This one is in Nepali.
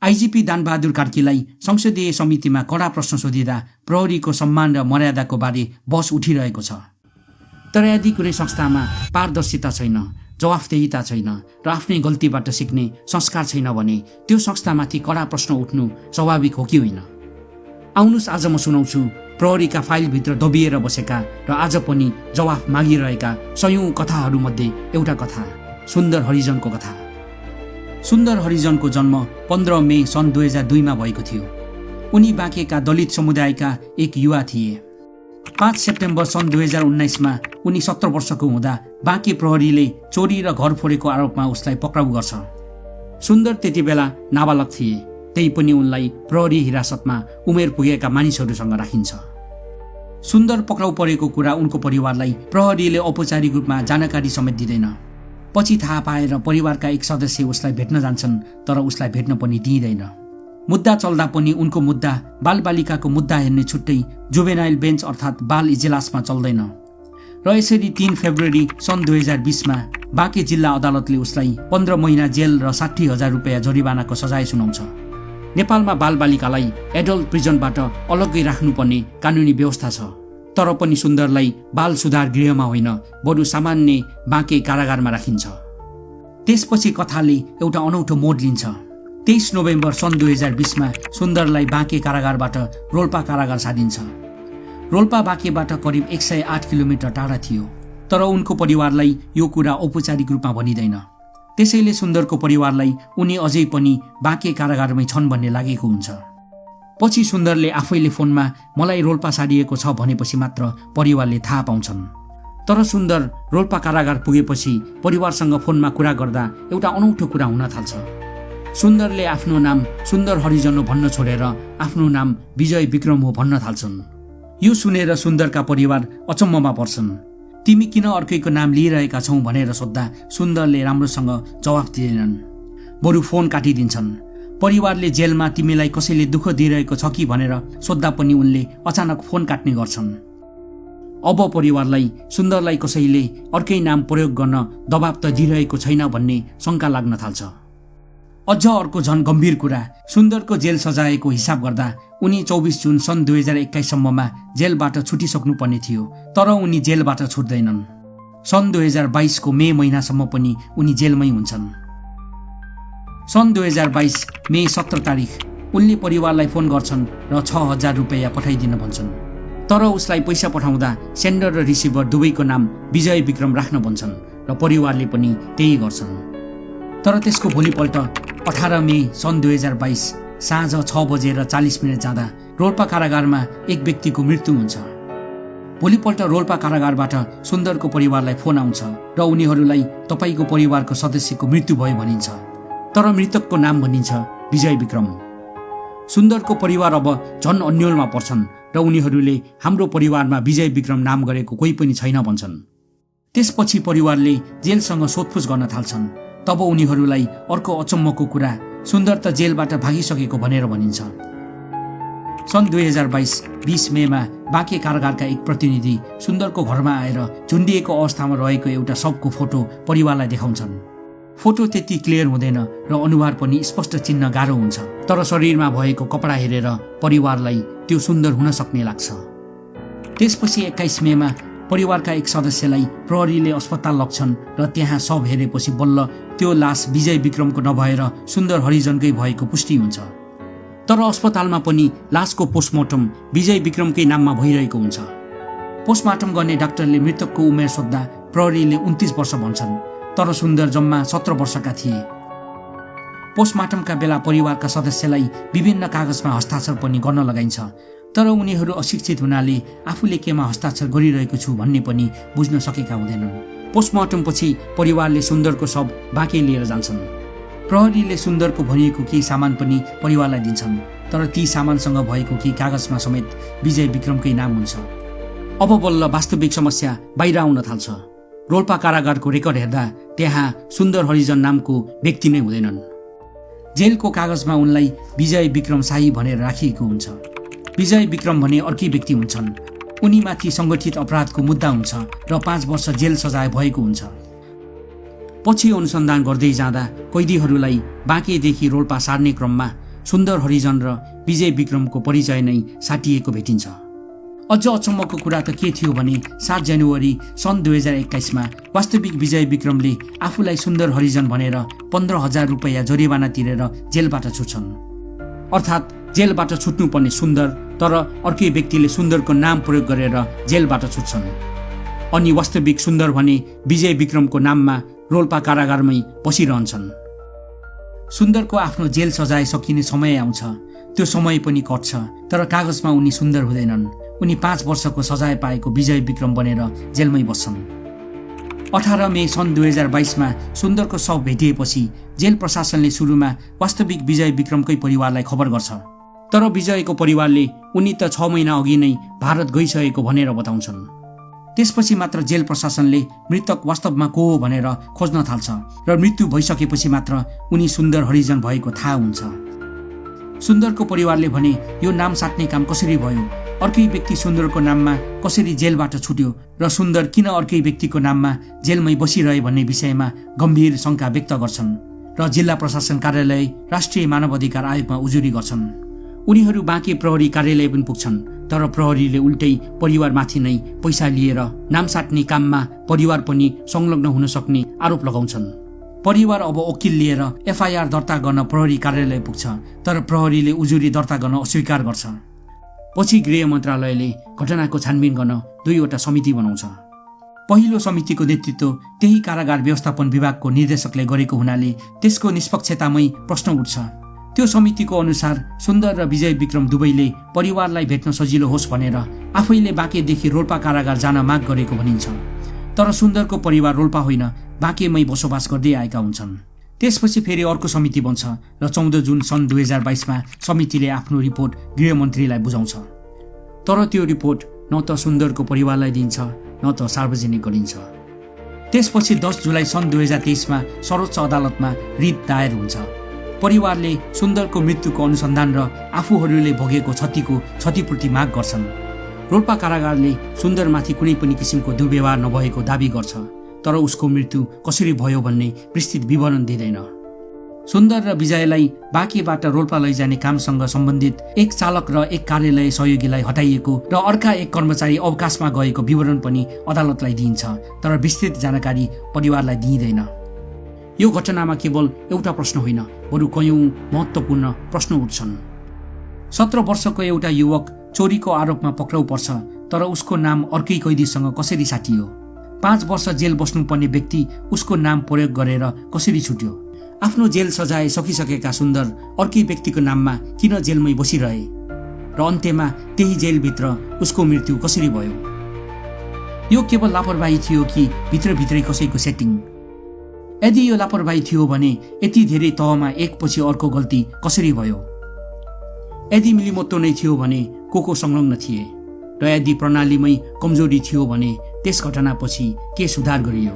आइजिपी दानबहादुर कार्कीलाई संसदीय समितिमा कडा प्रश्न सोधिँदा प्रहरीको सम्मान र मर्यादाको बारे बहस उठिरहेको छ। तर यदि कुनै संस्थामा पारदर्शिता छैन, जवाफदेहिता छैन र आफ्नै गल्तीबाट सिक्ने संस्कार छैन भने त्यो संस्थामाथि कडा प्रश्न उठ्नु स्वाभाविक हो कि होइन? आउनुस् आज म सुनाउँछु प्रहरीका फाइलभित्र दबिएर बसेका र आज पनि जवाफ मागिरहेका सयौं कथाहरूमध्ये एउटा कथा, सुन्दर हरिजनको कथा। सुन्दर हरिजनको जन्म 15 मे सन् 2002 मा भएको थियो। उनी बाँकेका दलित समुदायका एक युवा थिए। 5 सेप्टेम्बर सन् 2019 मा उनी 17 वर्षको हुँदा बाँके प्रहरीले चोरी र घर फोडेको आरोपमा उसलाई पक्राउ गर्छ। सुन्दर त्यति बेला नाबालक थिए, त्यही पनि उनलाई प्रहरी हिरासतमा उमेर पुगेका मानिसहरूसँग राखिन्छ। सुन्दर पक्राउ परेको कुरा उनको परिवारलाई प्रहरीले औपचारिक रूपमा जानकारी समेत दिँदैन। पछि थाहा पाएर परिवारका एक सदस्य उसलाई भेट्न जान्छन्, तर उसलाई भेट्न पनि दिइँदैन। मुद्दा चल्दा पनि उनको मुद्दा बालबालिकाको मुद्दा हेर्ने छुट्टै जुभेनाइल बेन्च अर्थात् बाल इजलासमा चल्दैन र यसरी 3 फेब्रुअरी सन् 2020 मा बाँके जिल्ला अदालतले उसलाई 15 महिना जेल र 60,000 रुपियाँ जरिवानाको सजाय सुनाउँछ। नेपालमा बालबालिकालाई एडल्ट प्रिजनबाट अलग्गै राख्नुपर्ने कानुनी व्यवस्था छ, तर पनि सुन्दरलाई बाल सुधार गृहमा होइन बरु सामान्य बाँके कारागारमा राखिन्छ। त्यसपछि कथाले एउटा अनौठो मोड लिन्छ। 23 नोभेम्बर सन् 2020 मा सुन्दरलाई बाँके कारागारबाट रोल्पा कारागार सारिन्छ। रोल्पा बाँकेबाट करिब 108 किलोमिटर टाढा थियो, तर उनको परिवारलाई यो कुरा औपचारिक रूपमा भनिँदैन। त्यसैले सुन्दरको परिवारलाई उनी अझै पनि बाँके कारागारमै छन् भन्ने लागेको हुन्छ। पछि सुन्दरले आफैले फोनमा मलाई रोल्पा सारिएको छ भनेपछि मात्र परिवारले थाहा पाउँछन्। तर सुन्दर रोल्पा कारागार पुगेपछि परिवारसँग फोनमा कुरा गर्दा एउटा अनौठो कुरा हुन थाल्छ। सुन्दरले आफ्नो नाम सुन्दर हरिजन हो भन्न छोडेर आफ्नो नाम विजय विक्रम हो भन्न थाल्छन्। यो सुनेर सुन्दरका परिवार अचम्ममा पर्छन्। तिमी किन अर्कैको नाम लिइरहेका छौ भनेर सोद्धा सुन्दरले राम्रोसँग जवाफ दिँदैनन्, बरु फोन काटिदिन्छन्। परिवारले जेलमा तिमीलाई कसैले दुःख दिइरहेको छ कि भनेर सोद्धा पनि उनले अचानक फोन काट्ने गर्छन्। अब परिवारलाई सुन्दरलाई कसैले अर्कै नाम प्रयोग गर्न दबाब त दिइरहेको छैन भन्ने शङ्का लाग्न थाल्छ। अझ अर्को झन गम्भीर कुरा, सुन्दरको जेल सजायको हिसाब गर्दा उनी 24 जुन सन् 2021 सम्ममा जेलबाट छुटिसक्नुपर्ने थियो, तर उनी जेलबाट छुट्दैनन्। सन् 2022 को मे महिनासम्म पनि उनी जेलमै हुन्छन्। सन् 2022 मे 17 तारिक उनले परिवारलाई फोन गर्छन् र 6,000 रुपियाँ पठाइदिन भन्छन्, तर उसलाई पैसा पठाउँदा सेन्डर र रिसिभर दुवैको नाम विजय विक्रम राख्न भन्छन् र परिवारले पनि त्यही गर्छन्। तर त्यसको भोलिपल्ट 18 मे सन् 2022 साँझ 6:40 जाँदा रोल्पा कारागारमा एक व्यक्तिको मृत्यु हुन्छ। भोलिपल्ट रोल्पा कारागारबाट सुन्दरको परिवारलाई फोन आउँछ र उनीहरूलाई तपाईको परिवारको सदस्यको मृत्यु भयो भनिन्छ, तर मृतकको नाम भनिन्छ विजय विक्रम। सुन्दरको परिवार अब झन् अन्योलमा पर्छन् र उनीहरूले हाम्रो परिवारमा विजय विक्रम नाम गरेको कोही पनि छैन भन्छन्। त्यसपछि परिवारले जेलसँग सोधपुछ गर्न थाल्छन्। तब उनीहरूलाई अर्को अचम्मको कुरा, सुन्दर त जेलबाट भागिसकेको भनेर भनिन्छ। सन् 2022 मेमा बाँके कारागारका एक प्रतिनिधि सुन्दरको घरमा आएर झुन्डिएको अवस्थामा रहेको एउटा शवको फोटो परिवारलाई देखाउँछन्। फोटो त्यति क्लियर हुँदैन र अनुहार पनि स्पष्ट चिन्न गाह्रो हुन्छ, तर शरीरमा भएको कपडा हेरेर परिवारलाई त्यो सुन्दर हुन सक्ने लाग्छ। त्यसपछि 21 मेमा परिवारका एक सदस्यलाई प्रहरीले अस्पताल लग्छन् र त्यहाँ शव हेरेपछि बल्ल त्यो लास विजय विक्रमको नभएर सुन्दर हरिजनकै भएको पुष्टि हुन्छ। तर अस्पतालमा पनि लासको पोस्टमार्टम विजय विक्रमकै नाममा भइरहेको हुन्छ। पोस्टमार्टम गर्ने डाक्टरले मृतकको उमेर सोद्धा प्रहरीले 29 वर्ष भन्छन्, तर सुन्दर जम्मा 17 वर्षका थिए। पोस्टमार्टमका बेला परिवारका सदस्यलाई विभिन्न कागजमा हस्ताक्षर पनि गर्न लगाइन्छ, तर उनीहरू अशिक्षित हुनाले आफूले केमा हस्ताक्षर गरिरहेको छु भन्ने पनि बुझ्न सकेका हुँदैनन्। पोस्टमार्टमपछि परिवारले सुन्दरको शव बाँके लिएर जान्छन्। प्रहरीले सुन्दरको भनिएको केही सामान पनि परिवारलाई दिन्छन्, तर ती सामानसँग भएको केही कागजमा समेत विजय विक्रमकै नाम हुन्छ। अब बल्ल वास्तविक समस्या बाहिर आउन थाल्छ। रोल्पा कारागारको रेकर्ड हेर्दा त्यहाँ सुन्दर हरिजन नामको व्यक्ति नै हुँदैनन्। जेलको कागजमा उनलाई विजय विक्रम शाही भनेर राखिएको हुन्छ। विजय विक्रम भने अर्कै व्यक्ति हुन्छन्। उनीमाथि सङ्गठित अपराधको मुद्दा हुन्छ र 5 वर्ष जेल सजाय भएको हुन्छ। पछि अनुसन्धान गर्दै जाँदा कैदीहरूलाई बाँकेदेखि रोल्पा सार्ने क्रममा सुन्दर हरिजन र विजय विक्रमको परिचय नै साटिएको भेटिन्छ। अझ अचम्मको कुरा त के थियो भने 7 जनवरी सन् 2021मा वास्तविक विजय विक्रमले आफूलाई सुन्दर हरिजन भनेर 15,000 रुपैयाँ जरिवाना तिरेर जेलबाट छुट्छन्। अर्थात् जेलबाट छुट्नुपर्ने सुन्दर, तर अर्कै व्यक्तिले सुन्दरको नाम प्रयोग गरेर जेलबाट छुट्छन्। अनि वास्तविक सुन्दर भने विजय विक्रमको नाममा रोल्पा कारागारमै बसिरहन्छन्। सुन्दरको आफ्नो जेल सजाय सकिने समय आउँछ, त्यो समय पनि कट्छ, तर कागजमा उनी सुन्दर हुँदैनन्। उनी 5 वर्षको सजाय पाएको विजय विक्रम बनेर जेलमै बस्छन्। 18 मे सन् 2022मा सुन्दरको शव भेटिएपछि जेल प्रशासनले सुरुमा वास्तविक विजय विक्रमकै परिवारलाई खबर गर्छ, तर विजयको परिवारले उनी त 6 महिना अघि नै भारत गइसकेको भनेर बताउँछन्। त्यसपछि मात्र जेल प्रशासनले मृतक वास्तवमा को हो भनेर खोज्न थाल्छ र मृत्यु भइसकेपछि मात्र उनी सुन्दर हरिजन भएको थाहा हुन्छ। सुन्दरको परिवारले भने यो नाम साट्ने काम कसरी भयो, अर्कै व्यक्ति सुन्दरको नाममा कसरी जेलबाट छुट्यो र सुन्दर किन अर्कै व्यक्तिको नाममा जेलमै बसिरहे भन्ने विषयमा गम्भीर शङ्का व्यक्त गर्छन् र जिल्ला प्रशासन कार्यालय, राष्ट्रिय मानव अधिकार आयोगमा उजुरी गर्छन्। उनीहरू बाँके प्रहरी कार्यालय पनि पुग्छन्, तर प्रहरीले उल्टै परिवारमाथि नै पैसा लिएर नाम साट्ने काममा परिवार पनि संलग्न हुन सक्ने आरोप लगाउँछन्। परिवार अब वकिल लिएर एफआईआर दर्ता गर्न प्रहरी कार्यालय पुग्छ, तर प्रहरीले उजुरी दर्ता गर्न अस्वीकार गर्छ। पछि गृह मन्त्रालयले घटनाको छानबिन गर्न 2वटा समिति बनाउँछ। पहिलो समितिको नेतृत्व त्यही कारागार व्यवस्थापन विभागको निर्देशकले गरेको हुनाले त्यसको निष्पक्षतामै प्रश्न उठ्छ। त्यो समितिको अनुसार सुन्दर र विजय विक्रम दुवैले परिवारलाई भेट्न सजिलो होस् भनेर आफैले बाँकेदेखि रोल्पा कारागार जान माग गरेको भनिन्छ। तर सुन्दरको परिवार रोल्पा होइन, बाँकेमै बसोबास गर्दै आएका हुन्छन्। त्यसपछि फेरि अर्को समिति बन्छ र 14 जुन सन् 2022मा समितिले आफ्नो रिपोर्ट गृहमन्त्रीलाई बुझाउँछ। तर त्यो रिपोर्ट न त सुन्दरको परिवारलाई दिन्छ न त सार्वजनिक गरिन्छ। त्यसपछि 10 जुलाई सन् 2023मा सर्वोच्च अदालतमा रिट दायर हुन्छ। परिवारले सुन्दरको मृत्युको अनुसन्धान र आफूहरूले भोगेको क्षतिको क्षतिपूर्ति माग गर्छन्। रोल्पा कारागारले सुन्दरमाथि कुनै पनि किसिमको दुर्व्यवहार नभएको दाबी गर्छ, तर उसको मृत्यु कसरी भयो भन्ने विस्तृत विवरण दिँदैन। सुन्दर र विजयलाई बाँकेबाट रोल्पा लैजाने कामसँग सम्बन्धित एक चालक र एक कार्यालय सहयोगीलाई हटाइएको र अर्का एक कर्मचारी अवकाशमा गएको विवरण पनि अदालतलाई दिइन्छ, तर विस्तृत जानकारी परिवारलाई दिइँदैन। यो घटनामा केवल एउटा प्रश्न होइन, बरु कयौं महत्त्वपूर्ण प्रश्न उठ्छन्। 17 वर्षको एउटा युवक चोरीको आरोपमा पक्राउ पर्छ, तर उसको नाम अर्कै कैदीसँग कसरी साटियो? 5 वर्ष जेल बस्नुपर्ने व्यक्ति उसको नाम प्रयोग गरेर कसरी छुट्यो? आफ्नो जेल सजाय सकिसकेका सुन्दर अर्कै व्यक्तिको नाममा किन जेलमै बसिरहे र अन्त्यमा त्यही जेलभित्र उसको मृत्यु कसरी भयो? यो केवल लापरवाही थियो कि भित्रभित्रै कसैको सेटिङ? यदि यो लापरवाही थियो भने यति धेरै तहमा एकपछि अर्को गल्ती कसरी भयो? यदि मिलिमत्तो नै थियो भने को संलग्न थिए? र यदि प्रणालीमै कमजोरी थियो भने त्यस घटनापछि के सुधार गरियो?